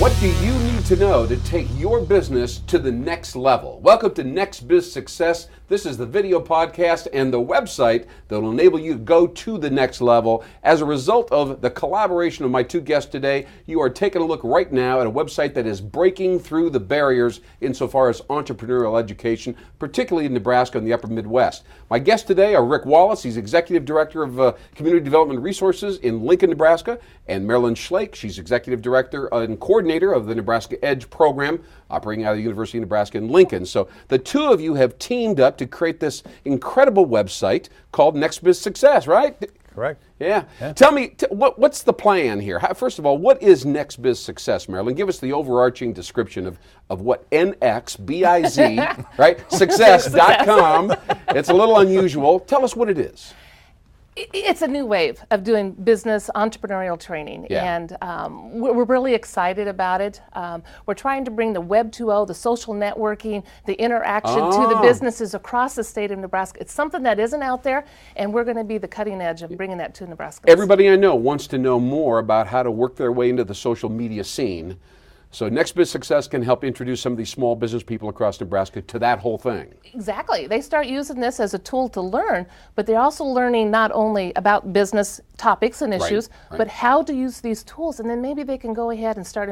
What do you need to know to take your business to the next level? Welcome to NxBizSuccess. This is the video podcast and the website that will enable you to go to the next level. As a result of the collaboration of my two guests today, you are taking a look right now at a website that is breaking through the barriers insofar as entrepreneurial education, particularly in Nebraska and the upper Midwest. My guests today are Rick Wallace. He's Executive Director of Community Development Resources in Lincoln, Nebraska, and Marilyn Schlake. She's Executive Director and Coordinator of the Nebraska EDGE program, operating out of the University of Nebraska in Lincoln. So the two of you have teamed up to create this incredible website called NxBizSuccess, right? Correct. Yeah. Tell me, what's the plan here? First of all, what is NxBizSuccess, Marilyn? Give us the overarching description of what NxBiz, right? Success.com. It's a little unusual. Tell us what it is. It's a new wave of doing business entrepreneurial training, and we're really excited about it. We're trying to bring the Web 2.0, the social networking, the interaction to the businesses across the state of Nebraska. It's something that isn't out there, and we're going to be the cutting edge of bringing that to Nebraska. Everybody I know wants to know more about how to work their way into the social media scene. So NxBizSuccess can help introduce some of these small business people across Nebraska to that whole thing. Exactly. They start using this as a tool to learn, but they're also learning not only about business topics and issues, but how to use these tools, and then maybe they can go ahead and start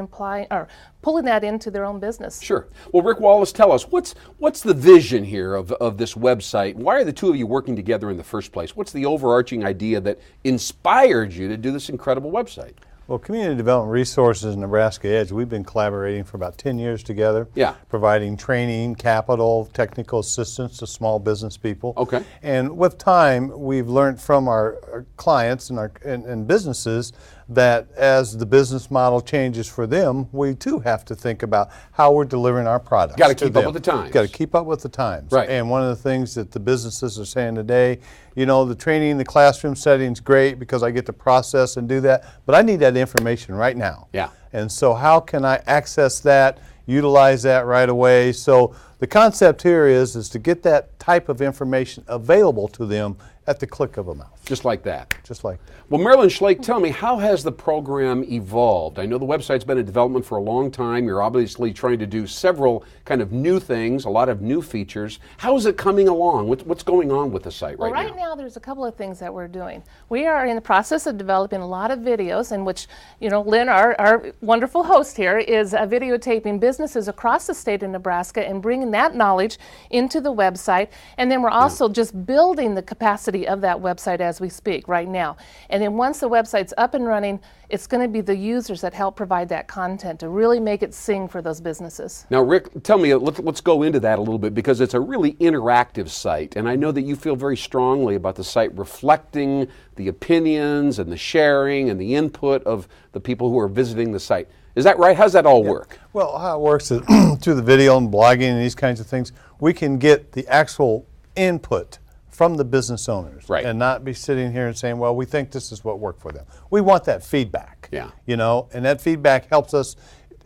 pulling that into their own business. Sure. Well, Rick Wallace, tell us, what's the vision here of this website? Why are the two of you working together in the first place? What's the overarching idea that inspired you to do this incredible website? Well, Community Development Resources and Nebraska EDGE, we've been collaborating for about 10 years together, providing training, capital, technical assistance to small business people. Okay. And with time, we've learned from our clients and businesses that as the business model changes for them, we too have to think about how we're delivering our products. Got to keep up with the times. Got to keep up with the times. Right. And one of the things that the businesses are saying today, you know, the training in the classroom setting is great because I get to process and do that, but I need that information right now. Yeah. And so how can I access that, utilize that right away? So the concept here is to get that type of information available to them at the click of a mouse. Just like that. Just like that. Well, Marilyn Schlake, tell me, how has the program evolved? I know the website's been in development for a long time. You're obviously trying to do several kind of new things, a lot of new features. How is it coming along? What's going on with the site right now? Well, right now there's a couple of things that we're doing. We are in the process of developing a lot of videos in which, you know, Lynn, our wonderful host here, is videotaping businesses across the state of Nebraska and bringing that knowledge into the website. And then we're also just building the capacity of that website as we speak right now. And then once the website's up and running, it's going to be the users that help provide that content to really make it sing for those businesses. Now, Rick, tell me, let's go into that a little bit, because it's a really interactive site, and I know that you feel very strongly about the site reflecting the opinions and the sharing and the input of the people who are visiting the site. Is that right? How does that all work? Well, how it works is through the video and blogging and these kinds of things, we can get the actual input from the business owners, and not be sitting here and saying, well, we think this is what worked for them. We want that feedback, you know, and that feedback helps us,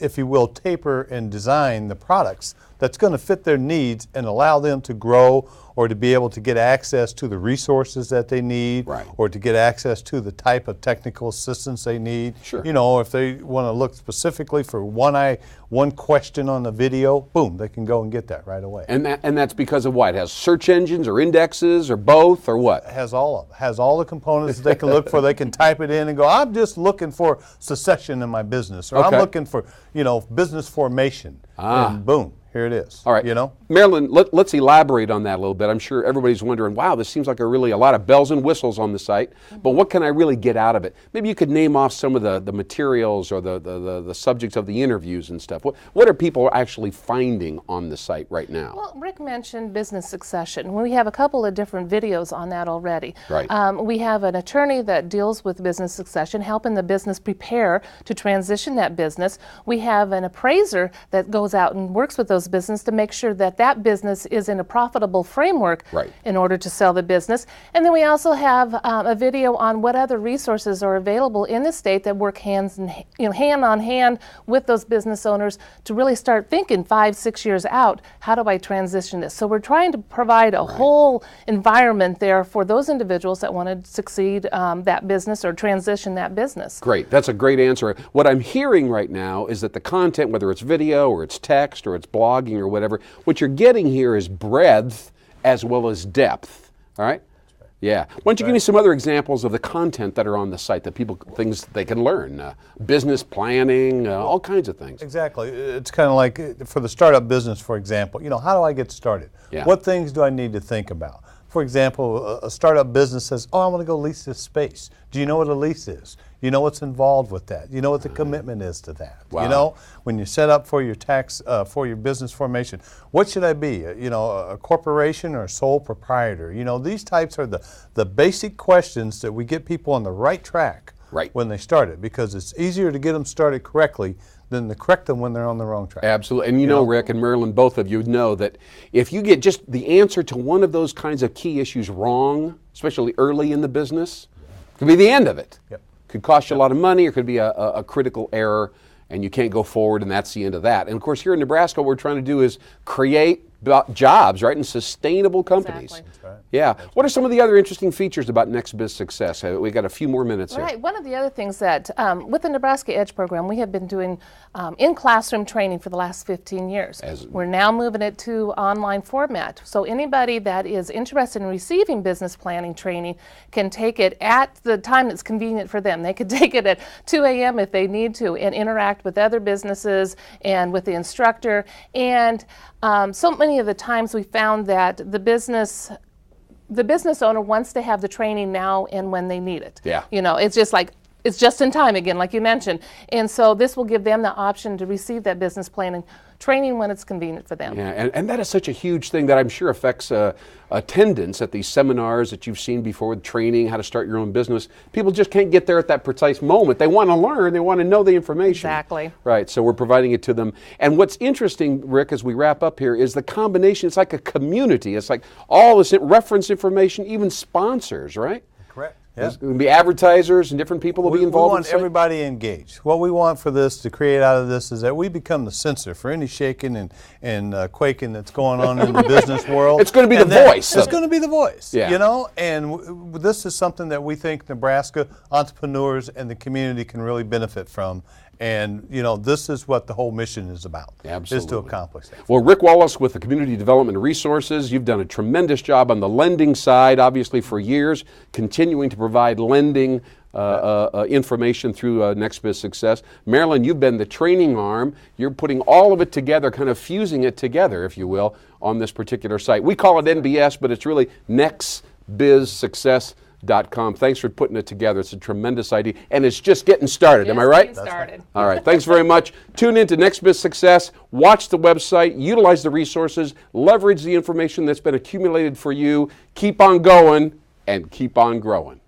if you will, taper and design the products that's going to fit their needs and allow them to grow, or to be able to get access to the resources that they need, or to get access to the type of technical assistance they need. Sure. You know, if they want to look specifically for one question on the video, boom, they can go and get that right away. And that's because of what? It has search engines or indexes or both, or what? It has all of it. Has all the components that they can look for. They can type it in and go, I'm just looking for succession in my business, or I'm looking for, you know, business formation, and boom, here it is. All right. You know? Marilyn, let's elaborate on that a little bit. I'm sure everybody's wondering, wow, this seems like a lot of bells and whistles on the site, but what can I really get out of it? Maybe you could name off some of the materials or the subjects of the interviews and stuff. What are people actually finding on the site right now? Well, Rick mentioned business succession. We have a couple of different videos on that already. Right. We have an attorney that deals with business succession, helping the business prepare to transition that business. We have an appraiser that goes out and works with those those businesses to make sure that that business is in a profitable framework in order to sell the business. And then we also have a video on what other resources are available in the state that work hand on hand with those business owners to really start thinking 5-6 years out, how do I transition this? So we're trying to provide a whole environment there for those individuals that want to succeed that business or transition that business. Great, that's a great answer. What I'm hearing right now is that the content, whether it's video or it's text or it's blogging or whatever, what you're getting here is breadth as well as depth, all right? Yeah. Why don't you give me some other examples of the content that are on the site, things they can learn, business planning, all kinds of things. Exactly. It's kind of like for the startup business, for example, how do I get started? What things do I need to think about? For example, a startup business says, oh, I want to go lease this space. Do you know what a lease is? You know what's involved with that? You know what the commitment is to that? Wow. When you set up for your tax, for your business formation, what should I be? A corporation or a sole proprietor? These types are the basic questions that we get people on the right track when they start it, because it's easier to get them started correctly than to correct them when they're on the wrong track. Absolutely. And Rick and Marilyn, both of you know that if you get just the answer to one of those kinds of key issues wrong, especially early in the business, it could be the end of it. Could cost you a lot of money, or could be a critical error, and you can't go forward, and that's the end of that. And of course, here in Nebraska, what we're trying to do is create jobs, and sustainable companies. Exactly. That's right. Yeah. What are some of the other interesting features about NxBizSuccess? We got a few more minutes here. Right. One of the other things that with the Nebraska Edge program, we have been doing in-classroom training for the last 15 years. We're now moving it to online format. So anybody that is interested in receiving business planning training can take it at the time that's convenient for them. They could take it at 2 a.m. if they need to and interact with other businesses and with the instructor. And so many of the times we found that the business owner wants to have the training now and when they need it. Yeah. It's just like, it's just in time again, like you mentioned. And so this will give them the option to receive that business planning training when it's convenient for them. Yeah, and that is such a huge thing that I'm sure affects attendance at these seminars that you've seen before with training, how to start your own business. People just can't get there at that precise moment. They want to learn, they want to know the information. Exactly. Right, so we're providing it to them. And what's interesting, Rick, as we wrap up here, is the combination. It's like a community. It's like all this reference information, even sponsors, right? Correct. There's going to be advertisers and different people will be involved. We want everybody engaged. What we want for this to create out of this is that we become the sensor for any shaking and quaking that's going on in the business world. It's going to be the voice. It's going to be the voice. Yeah. And this is something that we think Nebraska entrepreneurs and the community can really benefit from. And this is what the whole mission is about. Absolutely. Is to accomplish that. Well, Rick Wallace with the Community Development Resources, you've done a tremendous job on the lending side, obviously for years, continuing to provide lending information through NxBizSuccess. Marilyn, you've been the training arm. You're putting all of it together, kind of fusing it together, if you will, on this particular site. We call it NBS, but it's really NxBizSuccess.com. Thanks for putting it together. It's a tremendous idea, and it's just getting started. Am I right? Getting started. All right. Thanks very much. Tune in to NxBizSuccess. Watch the website. Utilize the resources. Leverage the information that's been accumulated for you. Keep on going and keep on growing.